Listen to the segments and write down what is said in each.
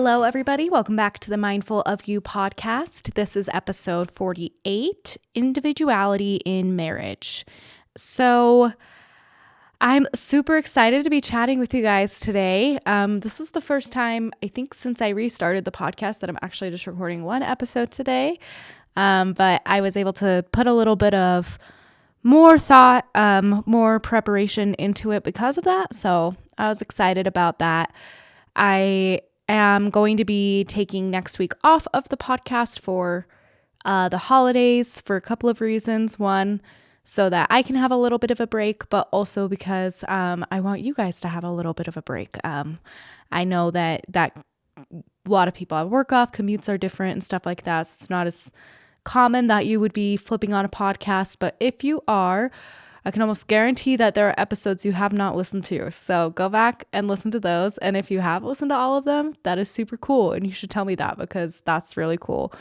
Hello, everybody. Welcome back to the Mindful of You podcast. This is episode 48, Individuality in Marriage. So I'm super excited to be chatting with you guys today. This is the first time, I think, since I restarted the podcast that I'm actually just recording one episode today. But I was able to put a little bit of more thought, more preparation into it because of that. So I was excited about that. I am going to be taking next week off of the podcast for the holidays for a couple of reasons. One, so that I can have a little bit of a break, but also because I want you guys to have a little bit of a break. I know that a lot of people have work off, commutes are different and stuff like that. So it's not as common that you would be flipping on a podcast, but if you are, I can almost guarantee that there are episodes you have not listened to. So go back and listen to those. And if you have listened to all of them, that is super cool. And you should tell me that because that's really cool.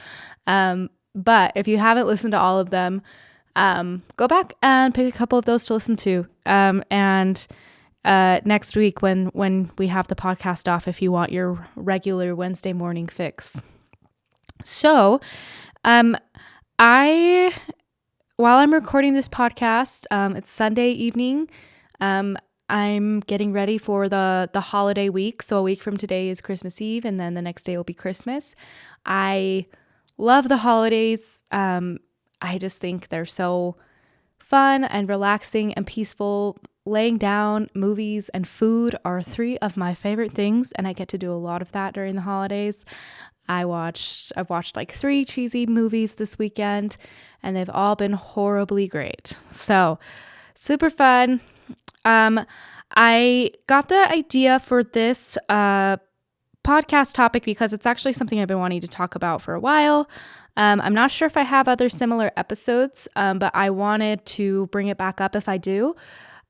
But if you haven't listened to all of them, go back and pick a couple of those to listen to. And next week when we have the podcast off, if you want your regular Wednesday morning fix. So, while I'm recording this podcast, it's Sunday evening. I'm getting ready for the holiday week. So a week from today is Christmas Eve, and then the next day will be Christmas. I love the holidays. I just think they're so fun and relaxing and peaceful. Laying down, movies, and food are three of my favorite things, and I get to do a lot of that during the holidays. I've watched like 3 cheesy movies this weekend, and they've all been horribly great. So super fun. I got the idea for this podcast topic because it's actually something I've been wanting to talk about for a while. I'm not sure if I have other similar episodes, but I wanted to bring it back up if I do.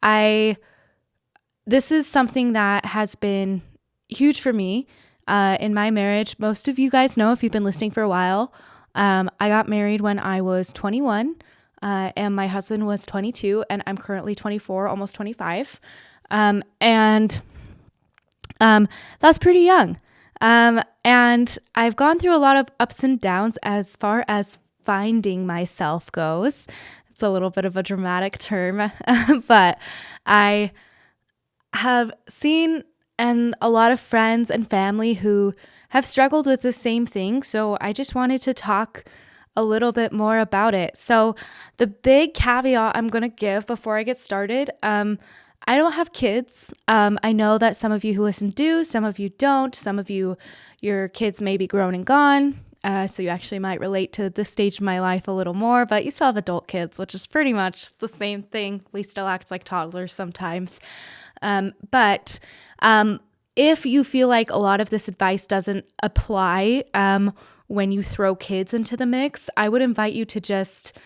This is something that has been huge for me. In my marriage. Most of you guys know if you've been listening for a while. I got married when I was 21 and my husband was 22 and I'm currently 24, almost 25. And that's pretty young. And I've gone through a lot of ups and downs as far as finding myself goes. It's a little bit of a dramatic term, but I have seen and a lot of friends and family who have struggled with the same thing. So I just wanted to talk a little bit more about it. So the big caveat I'm going to give before I get started, I don't have kids. I know that some of you who listen do, some of you don't. Some of you, your kids may be grown and gone. So you actually might relate to this stage of my life a little more, but you still have adult kids, which is pretty much the same thing. We still act like toddlers sometimes. But if you feel like a lot of this advice doesn't apply when you throw kids into the mix, I would invite you to just,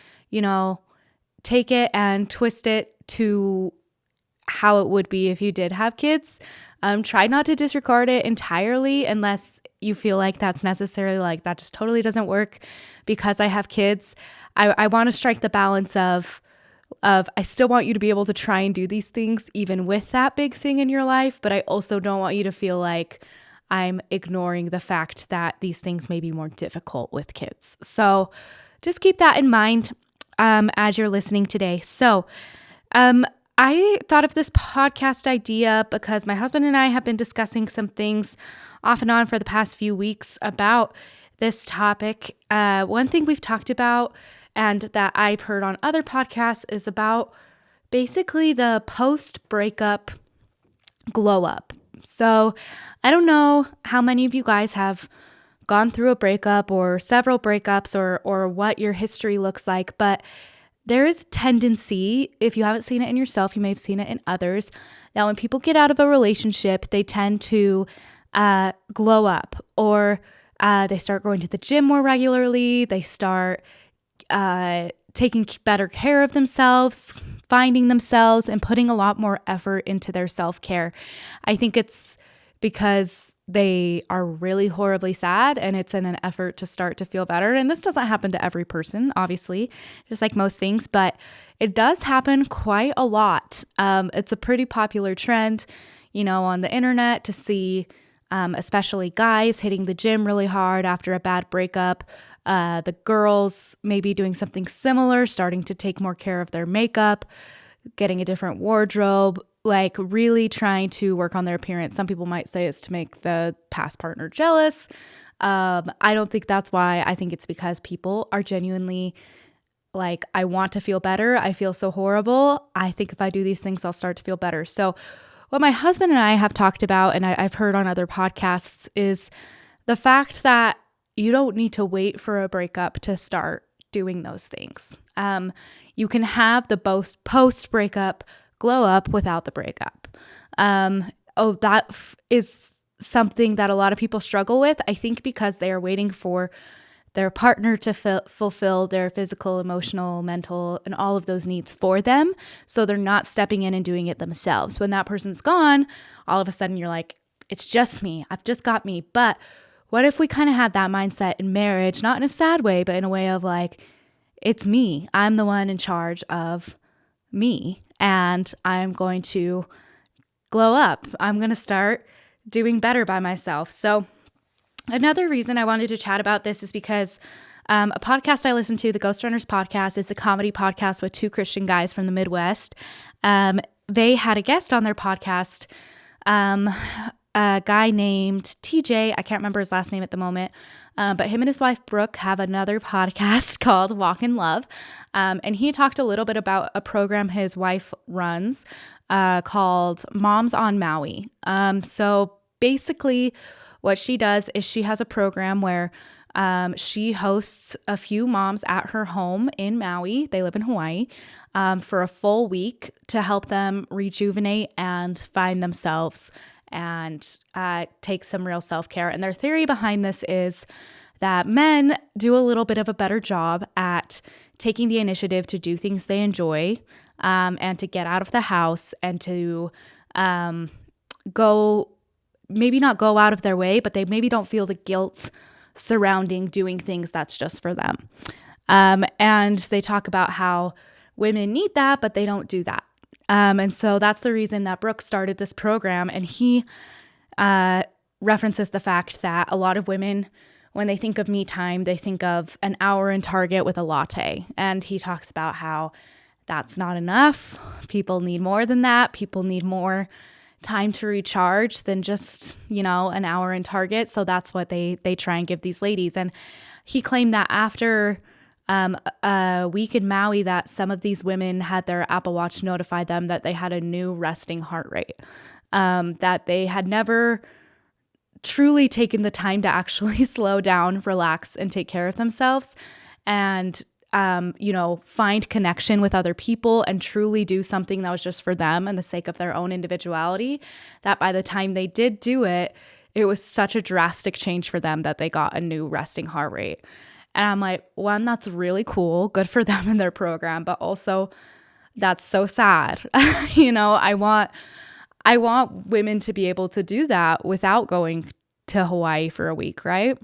take it and twist it to how it would be if you did have kids. Try not to disregard it entirely unless you feel like that's necessarily like that just totally doesn't work because I have kids. I want to strike the balance of I still want you to be able to try and do these things even with that big thing in your life, but I also don't want you to feel like I'm ignoring the fact that these things may be more difficult with kids. So just keep that in mind as you're listening today. So I thought of this podcast idea because my husband and I have been discussing some things off and on for the past few weeks about this topic. One thing we've talked about and that I've heard on other podcasts is about basically the post-breakup glow up. So I don't know how many of you guys have gone through a breakup or several breakups or what your history looks like, but there is a tendency, if you haven't seen it in yourself, you may have seen it in others, that when people get out of a relationship, they tend to glow up or they start going to the gym more regularly, they start taking better care of themselves, finding themselves, and putting a lot more effort into their self-care. I think it's because they are really horribly sad and it's in an effort to start to feel better. And this doesn't happen to every person, obviously, just like most things, but it does happen quite a lot. It's a pretty popular trend, on the internet to see especially guys hitting the gym really hard after a bad breakup. The girls maybe doing something similar, starting to take more care of their makeup, getting a different wardrobe, like really trying to work on their appearance. Some people might say it's to make the past partner jealous. I don't think that's why. I think it's because people are genuinely like, I want to feel better. I feel so horrible. I think if I do these things, I'll start to feel better. So what my husband and I have talked about, and I've heard on other podcasts, is the fact that you don't need to wait for a breakup to start doing those things. You can have the post breakup glow up without the breakup. That is something that a lot of people struggle with, I think, because they are waiting for their partner to fulfill their physical, emotional, mental, and all of those needs for them. So they're not stepping in and doing it themselves. When that person's gone, all of a sudden you're like, it's just me. I've just got me. But what if we kind of had that mindset in marriage, not in a sad way, but in a way of like, it's me. I'm the one in charge of me, and I'm going to glow up. I'm going to start doing better by myself. So another reason I wanted to chat about this is because a podcast I listen to, the Ghost Runners podcast, is a comedy podcast with two Christian guys from the Midwest. They had a guest on their podcast, a guy named TJ. I can't remember his last name at the moment, but him and his wife, Brooke, have another podcast called Walk in Love. And he talked a little bit about a program his wife runs called Moms on Maui. So basically what she does is she has a program where she hosts a few moms at her home in Maui. They live in Hawaii, for a full week to help them rejuvenate and find themselves and take some real self-care. And their theory behind this is that men do a little bit of a better job at taking the initiative to do things they enjoy, and to get out of the house and to maybe not go out of their way, but they maybe don't feel the guilt surrounding doing things that's just for them. And they talk about how women need that, but they don't do that. And so that's the reason that Brooke started this program. And he references the fact that a lot of women, when they think of me time, they think of an hour in Target with a latte. And he talks about how that's not enough. People need more than that. People need more time to recharge than just, an hour in Target. So that's what they try and give these ladies. And he claimed that after a week in Maui, that some of these women had their Apple Watch notify them that they had a new resting heart rate, that they had never truly taken the time to actually slow down, relax, and take care of themselves, and find connection with other people and truly do something that was just for them and the sake of their own individuality, that by the time they did do it, it was such a drastic change for them that they got a new resting heart rate. And I'm like, one, that's really cool. Good for them and their program. But also, that's so sad. I want women to be able to do that without going to Hawaii for a week, right?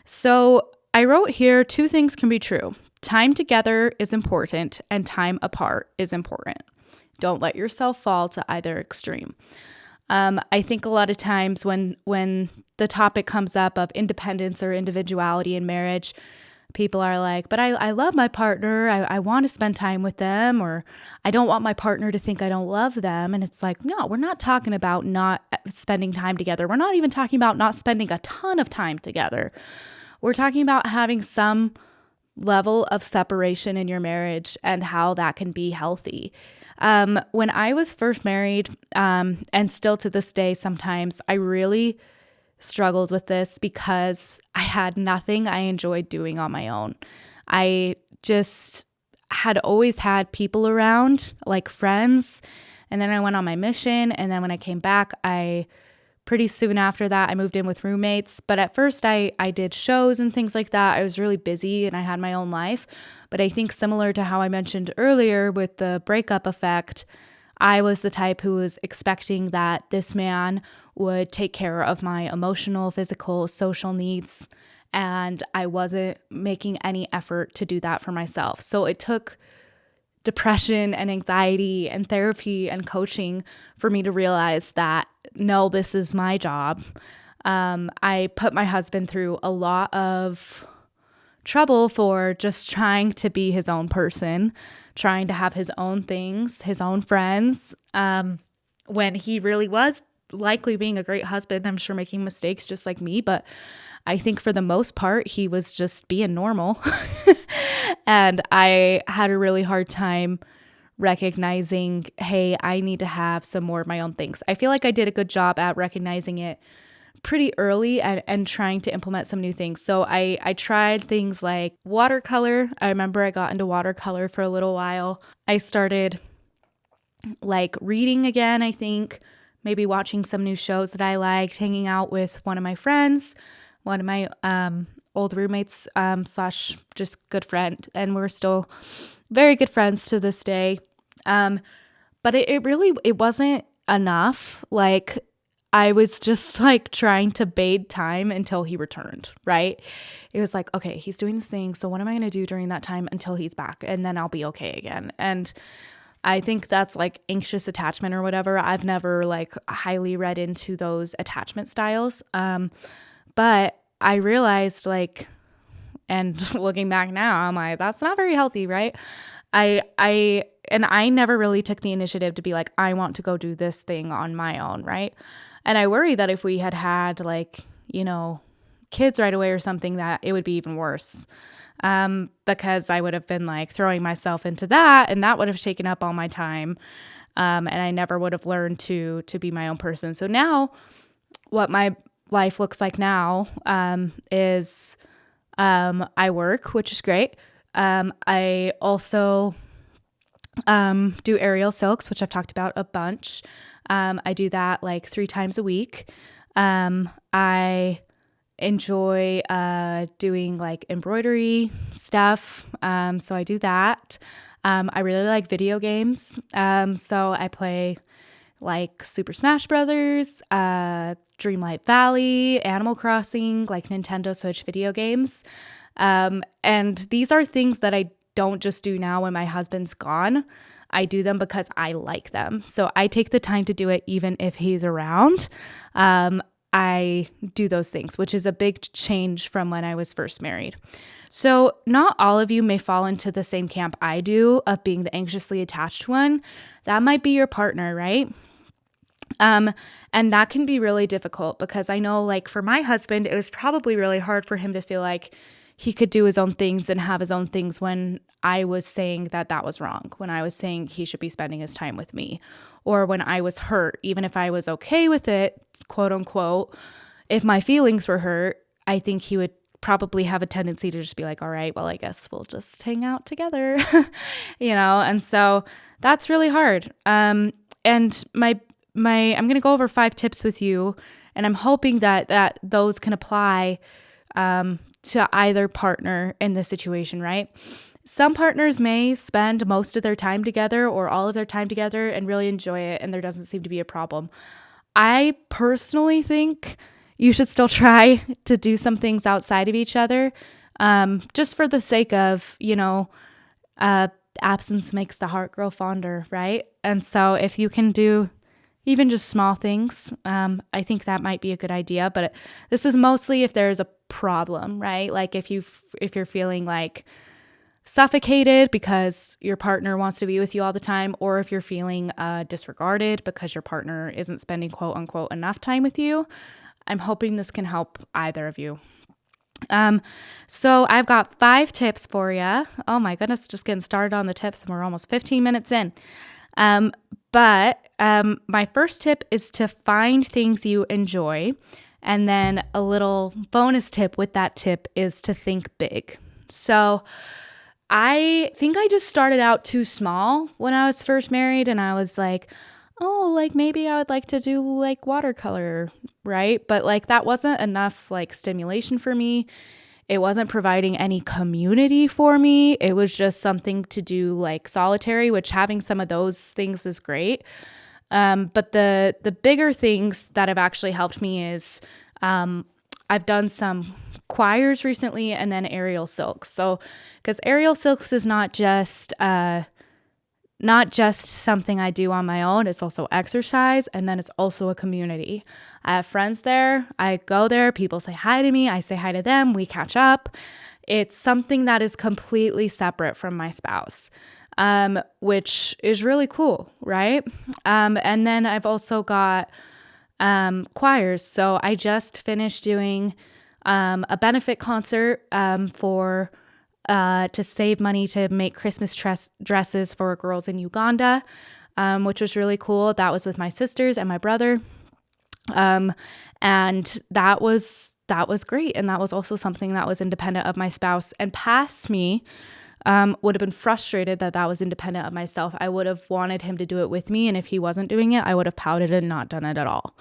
So I wrote here, two things can be true. Time together is important and time apart is important. Don't let yourself fall to either extreme. I think a lot of times when the topic comes up of independence or individuality in marriage, people are like, but I love my partner. I want to spend time with them, or I don't want my partner to think I don't love them. And it's like, no, we're not talking about not spending time together. We're not even talking about not spending a ton of time together. We're talking about having some level of separation in your marriage and how that can be healthy. When I was first married, and still to this day, sometimes I really struggled with this because I had nothing I enjoyed doing on my own. I just had always had people around, like friends, and then I went on my mission, and then when I came back, pretty soon after that, I moved in with roommates. But at first I did shows and things like that. I was really busy and I had my own life. But I think similar to how I mentioned earlier with the breakup effect, I was the type who was expecting that this man would take care of my emotional, physical, social needs. And I wasn't making any effort to do that for myself. So it took depression and anxiety and therapy and coaching for me to realize that, no, this is my job. I put my husband through a lot of trouble for just trying to be his own person, trying to have his own things, his own friends, when he really was likely being a great husband. I'm sure making mistakes just like me, but I think for the most part, he was just being normal. And I had a really hard time recognizing, hey, I need to have some more of my own things. I feel like I did a good job at recognizing it pretty early and trying to implement some new things. So I tried things like watercolor. I remember I got into watercolor for a little while. I started like reading again, I think, maybe watching some new shows that I liked, hanging out with one of my friends, one of my old roommates slash just good friend. And we're still very good friends to this day. But it wasn't enough. Like, I was just like trying to bide time until he returned, right? It was like, okay, he's doing this thing. So what am I going to do during that time until he's back? And then I'll be okay again. And I think that's like anxious attachment or whatever. I've never like highly read into those attachment styles. But I realized like, and looking back now, I'm like, that's not very healthy, right? I never really took the initiative to be like, I want to go do this thing on my own, right? And I worry that if we had like, kids right away or something, that it would be even worse. Because I would have been like throwing myself into that, and that would have taken up all my time. And I never would have learned to be my own person. So now what my life looks like now, is, I work, which is great. I also, do aerial silks, which I've talked about a bunch. I do that like 3 times a week. I enjoy doing like embroidery stuff. So I do that. I really like video games. So I play like Super Smash Brothers, Dreamlight Valley, Animal Crossing, like Nintendo Switch video games. And these are things that I don't just do now when my husband's gone. I do them because I like them. So I take the time to do it even if he's around. I do those things, which is a big change from when I was first married. So not all of you may fall into the same camp I do of being the anxiously attached one. That might be your partner, right? And that can be really difficult because I know like for my husband, it was probably really hard for him to feel like he could do his own things and have his own things when I was saying that was wrong, when I was saying he should be spending his time with me, or when I was hurt, even if I was okay with it, quote unquote, if my feelings were hurt, I think he would probably have a tendency to just be like, all right, well, I guess we'll just hang out together, and so that's really hard. And I'm going to go over 5 tips with you, and I'm hoping that those can apply, to either partner in this situation, right? Some partners may spend most of their time together or all of their time together and really enjoy it, and there doesn't seem to be a problem. I personally think you should still try to do some things outside of each other, just for the sake of, absence makes the heart grow fonder, right? And so if you can do even just small things, I think that might be a good idea. But this is mostly if there's a problem, right? Like if you're feeling like suffocated because your partner wants to be with you all the time, or if you're feeling disregarded because your partner isn't spending quote unquote enough time with you. I'm hoping this can help either of you. So I've got 5 tips for you. Oh my goodness, just getting started on the tips and we're almost 15 minutes in. But my first tip is to find things you enjoy. And then a little bonus tip with that tip is to think big. So I think I just started out too small when I was first married, and I was like, oh, like maybe I would like to do like watercolor, right? But like that wasn't enough like stimulation for me. It wasn't providing any community for me. It was just something to do like solitary, which having some of those things is great. But the bigger things that have actually helped me is I've done some choirs recently and then aerial silks. So because aerial silks is not just not just something I do on my own, it's also exercise, and then it's also a community. I have friends there. I go there. People say hi to me. I say hi to them. We catch up. It's something that is completely separate from my spouse, which is really cool, right? And then I've also got choirs. So I just finished doing a benefit concert for to save money to make Christmas dresses for girls in Uganda, which was really cool. That was with my sisters and my brother. And that was great. And that was also something that was independent of my spouse, and past me would have been frustrated that was independent of myself. I would have wanted him to do it with me. And if he wasn't doing it, I would have pouted and not done it at all.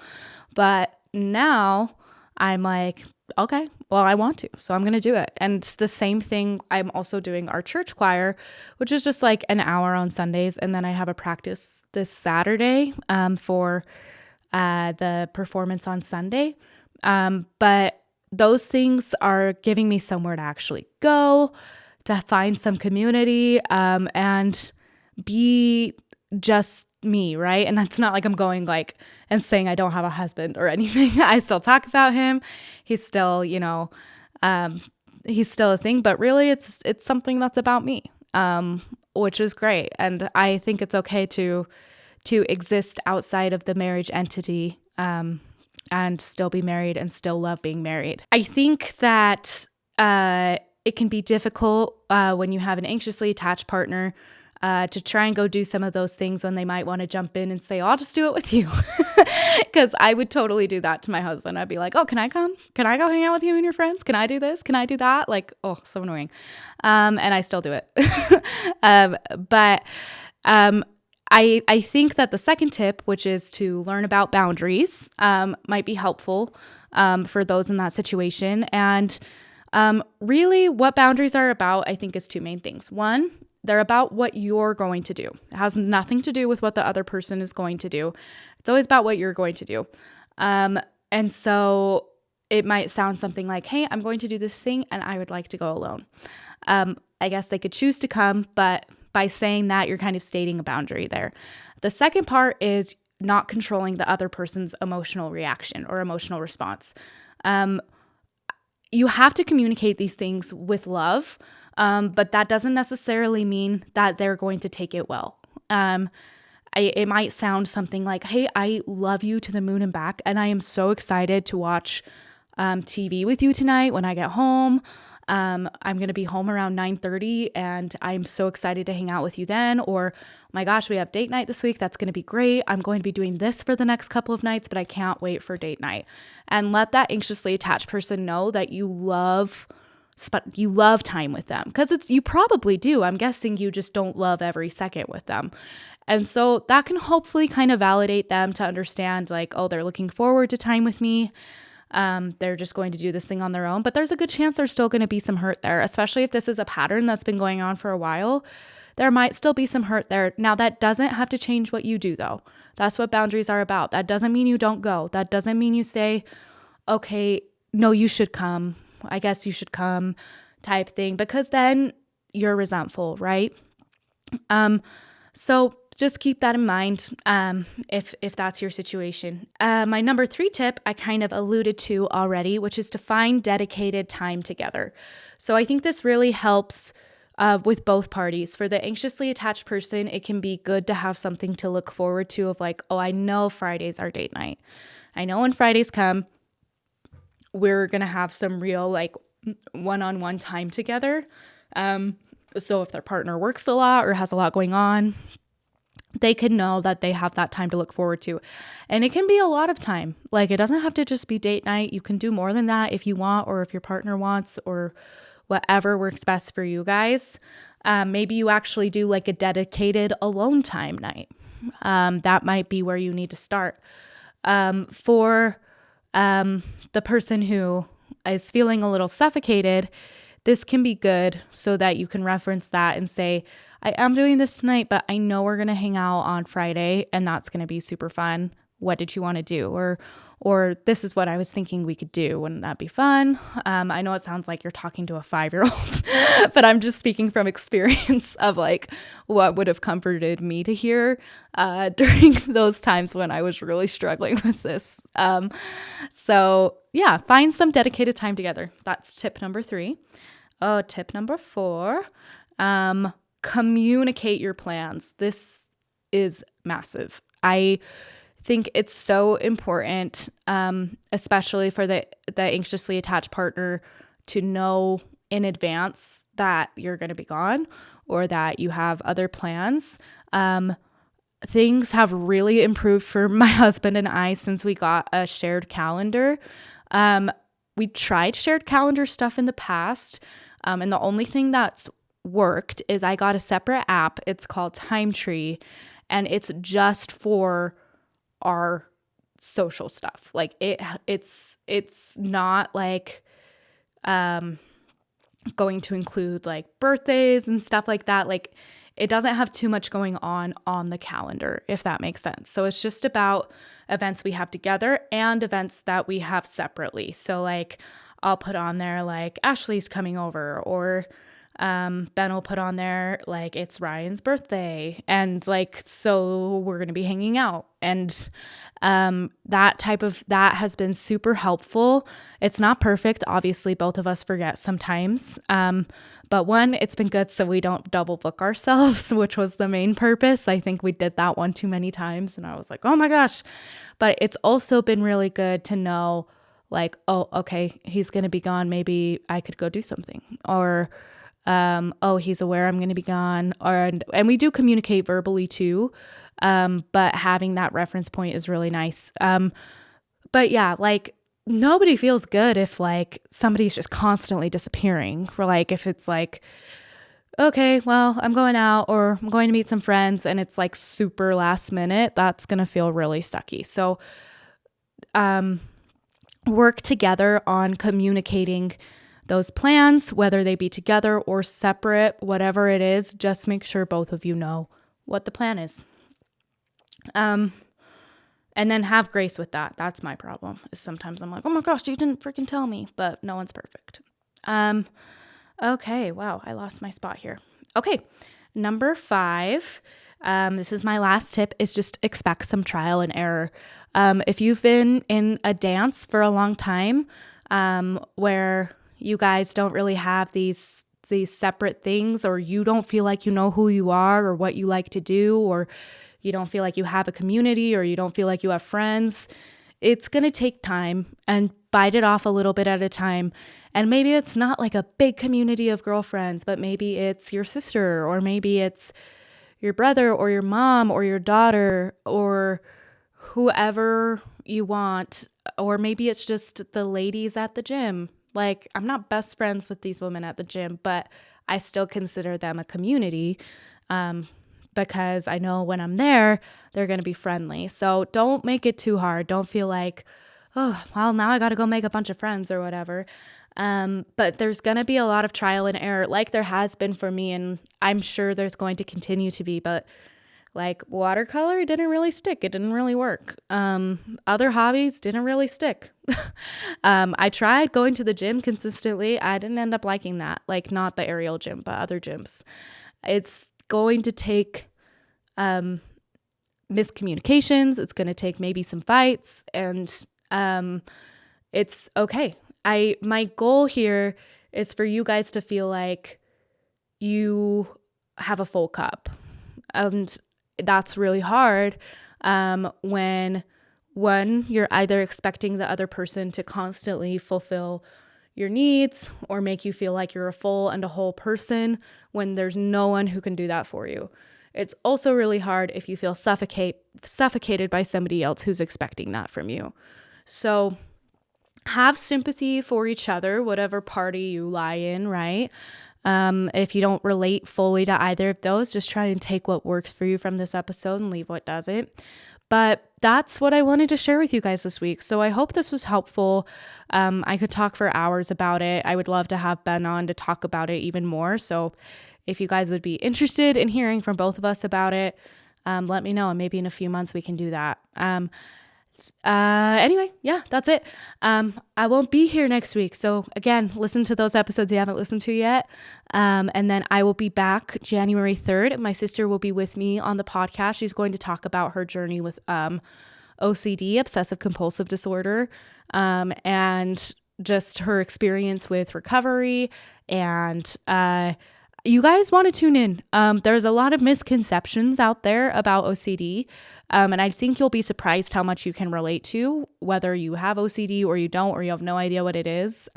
But now I'm like, okay, well, I want to, so I'm going to do it. And it's the same thing. I'm also doing our church choir, which is just like an hour on Sundays. And then I have a practice this Saturday for the performance on Sunday. But those things are giving me somewhere to actually go, to find some community, and be just me, right? And that's not like I'm going like and saying I don't have a husband or anything. I still talk about him. He's still, he's still a thing, but really it's something that's about me, which is great. And I think it's okay to exist outside of the marriage entity, and still be married and still love being married. I think that it can be difficult when you have an anxiously attached partner to try and go do some of those things when they might want to jump in and say, oh, I'll just do it with you. Because I would totally do that to my husband. I'd be like, oh, can I come? Can I go hang out with you and your friends? Can I do this? Can I do that? Like, oh, so annoying. And I still do it. But I think that the second tip, which is to learn about boundaries, might be helpful for those in that situation. And really what boundaries are about, I think, is two main things. One, they're about what you're going to do. It has nothing to do with what the other person is going to do. It's always about what you're going to do. And so it might sound something like, hey, I'm going to do this thing and I would like to go alone. I guess they could choose to come, but by saying that, you're kind of stating a boundary there. The second part is not controlling the other person's emotional reaction or emotional response. You have to communicate these things with love, but that doesn't necessarily mean that they're going to take it well. It might sound something like, hey, I love you to the moon and back, and I am so excited to watch TV with you tonight when I get home. I'm going to be home around 9:30 and I'm so excited to hang out with you then. Or, oh my gosh, we have date night this week. That's going to be great. I'm going to be doing this for the next couple of nights, but I can't wait for date night. And let that anxiously attached person know that you love time with them, because you probably do. I'm guessing you just don't love every second with them. And so that can hopefully kind of validate them to understand like, oh, they're looking forward to time with me. They're just going to do this thing on their own, but there's a good chance there's still going to be some hurt there, especially if this is a pattern that's been going on for a while. There might still be some hurt there. Now, that doesn't have to change what you do, though. That's what boundaries are about. That doesn't mean you don't go. That doesn't mean you say, okay, no, you should come. I guess you should come type thing, because then you're resentful, right? So just keep that in mind if that's your situation. My number 3 tip I kind of alluded to already, which is to find dedicated time together. So I think this really helps with both parties. For the anxiously attached person, it can be good to have something to look forward to of like, oh, I know Friday's our date night. I know when Fridays come, we're going to have some real like one-on-one time together. So if their partner works a lot or has a lot going on, they can know that they have that time to look forward to. And it can be a lot of time. Like, it doesn't have to just be date night. You can do more than that if you want, or if your partner wants, or whatever works best for you guys. Maybe you actually do like a dedicated alone time night. That might be where you need to start. For the person who is feeling a little suffocated, this can be good so that you can reference that and say, I am doing this tonight, but I know we're going to hang out on Friday and that's going to be super fun. What did you want to do? Or, or this is what I was thinking we could do. Wouldn't that be fun? I know it sounds like you're talking to a 5-year-old, but I'm just speaking from experience of like what would have comforted me to hear during those times when I was really struggling with this. So yeah, find some dedicated time together. That's tip number 3. Oh, tip number 4, communicate your plans. This is massive. I think it's so important, especially for the anxiously attached partner, to know in advance that you're going to be gone or that you have other plans. Things have really improved for my husband and I since we got a shared calendar. We tried shared calendar stuff in the past, and the only thing that's worked is I got a separate app. It's called Time Tree, and it's just for our social stuff. Like it's not like going to include like birthdays and stuff like that. Like it doesn't have too much going on the calendar, if that makes sense. So it's just about events we have together and events that we have separately. So like I'll put on there like Ashley's coming over, or Ben will put on there like it's Ryan's birthday, and like so we're gonna be hanging out, and that has been super helpful. It's not perfect, obviously both of us forget sometimes, but one, it's been good so we don't double book ourselves, which was the main purpose. I think we did that one too many times and I was like, oh my gosh. But it's also been really good to know like, oh, okay, he's gonna be gone, maybe I could go do something, or oh, he's aware I'm going to be gone, and we do communicate verbally too, but having that reference point is really nice. But yeah, like nobody feels good if like somebody's just constantly disappearing, or like if it's like, okay, well, I'm going out or I'm going to meet some friends and it's like super last minute, that's going to feel really sucky. So work together on communicating those plans, whether they be together or separate, whatever it is, just make sure both of you know what the plan is. And then have grace with that. That's my problem. Sometimes I'm like, oh my gosh, you didn't freaking tell me, but no one's perfect. Okay, wow, I lost my spot here. Okay, number 5, this is my last tip, is just expect some trial and error. If you've been in a dance for a long time, where you guys don't really have these separate things, or you don't feel like you know who you are or what you like to do, or you don't feel like you have a community, or you don't feel like you have friends, it's going to take time, and bite it off a little bit at a time. And maybe it's not like a big community of girlfriends, but maybe it's your sister, or maybe it's your brother or your mom or your daughter or whoever you want, or maybe it's just the ladies at the gym. Like, I'm not best friends with these women at the gym, but I still consider them a community, because I know when I'm there, they're going to be friendly. So don't make it too hard. Don't feel like, oh, well, now I got to go make a bunch of friends or whatever. But there's going to be a lot of trial and error, like there has been for me, and I'm sure there's going to continue to be. But like watercolor didn't really stick. It didn't really work. Other hobbies didn't really stick. I tried going to the gym consistently. I didn't end up liking that. Like not the aerial gym, but other gyms. It's going to take miscommunications. It's going to take maybe some fights, and it's okay. My goal here is for you guys to feel like you have a full cup. And that's really hard when, one, you're either expecting the other person to constantly fulfill your needs or make you feel like you're a full and a whole person when there's no one who can do that for you. It's also really hard if you feel suffocated by somebody else who's expecting that from you. So have sympathy for each other, whatever party you lie in, right? If you don't relate fully to either of those, just try and take what works for you from this episode and leave what doesn't. But that's what I wanted to share with you guys this week. So I hope this was helpful. I could talk for hours about it. I would love to have Ben on to talk about it even more. So if you guys would be interested in hearing from both of us about it, let me know. And maybe in a few months we can do that. Anyway, yeah, that's it. I won't be here next week. So again, listen to those episodes you haven't listened to yet. And then I will be back January 3rd. My sister will be with me on the podcast. She's going to talk about her journey with OCD, obsessive compulsive disorder, and just her experience with recovery. And you guys want to tune in. There's a lot of misconceptions out there about OCD. And I think you'll be surprised how much you can relate to, whether you have OCD or you don't, or you have no idea what it is.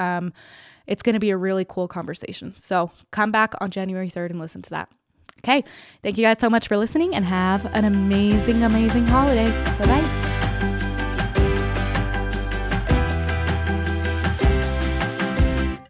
It's going to be a really cool conversation. So come back on January 3rd and listen to that. Okay. Thank you guys so much for listening, and have an amazing, amazing holiday. Bye-bye.